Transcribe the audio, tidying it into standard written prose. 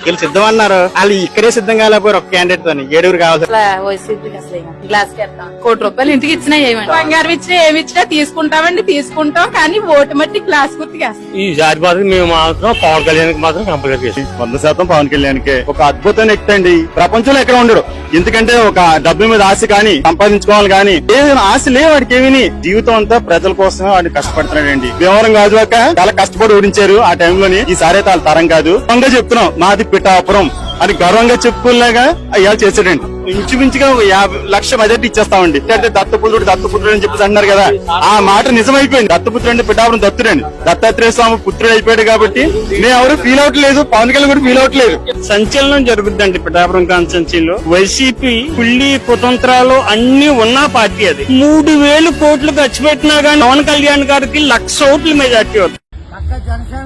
వీళ్ళు సిద్ధం అన్నారు, వాళ్ళు ఇక్కడే సిద్ధం కాలేకపోయారు. ఒక క్యాండిడేట్ తో 7 కావాలి. గ్లాస్ ₹1,00,00,000 ఇంటికి ఇచ్చినా ఏమండి, బంగారం ఇచ్చినా ఏమి ఇచ్చినా తీసుకుంటామండి, తీసుకుంటాం. కానీ ఓటు మట్టి గ్లాస్ గుర్తుగా ఈ జాతి బాధకు మేము మాత్రం పవన్ కళ్యాణ్ మాత్రం కంపల్సరీ 100% పవన్ కళ్యాణ్ కే ఒక అద్భుతమైన వ్యక్తి అండి. ప్రపంచంలో ఎక్కడ ఉండడు. ఎందుకంటే ఒక డబ్బు మీద ఆశ కానీ సంపాదించుకోవాలి కానీ ఏదైనా ఆశ లేవు వాడికి. ఏమిని జీవితం అంతా ప్రజల కోసం వాడిని కష్టపడుతున్నాడండి. భీమవరం గాజువాక చాలా కష్టపడి ఓడించారు ఆ టైంలోని. ఈసారి అయితే వాళ్ళ తరం కాదు. గర్వంగా చెప్తున్నాం, మాది పిఠాపురం అని గర్వంగా చెప్పుకోలేగా అయ్యా చేసాడండి. ఇంచుమించుగా 50 లక్షల మెజార్టీ ఇచ్చేస్తామండి. అంటే దత్తపుత్రుడు అని చెప్పేసి అంటున్నారు కదా, ఆ మాట నిజమైపోయింది. దత్తపుత్రుడు అంటే పిఠాపురం దత్తుడండి. దత్తాత్రేయ స్వామి పుత్రుడు అయిపోయాడు కాబట్టి నేను ఎవరు ఫీల్ అవట్లేదు, పవన్ కళ్యాణ్ కూడా ఫీల్ అవట్లేదు. సంచలనం జరుగుతుందండి పిఠాపురం కాన్స్టిట్యున్సీలో. వైసీపీ కుళ్ళి కుతంత్రాలు అన్ని ఉన్న పార్టీ అది. 3,000 కోట్లు ఖర్చు పెట్టినా గానీ పవన్ కళ్యాణ్ గారికి 1,00,000 ఓట్ల మెజార్టీ అవుతుంది. జనసేన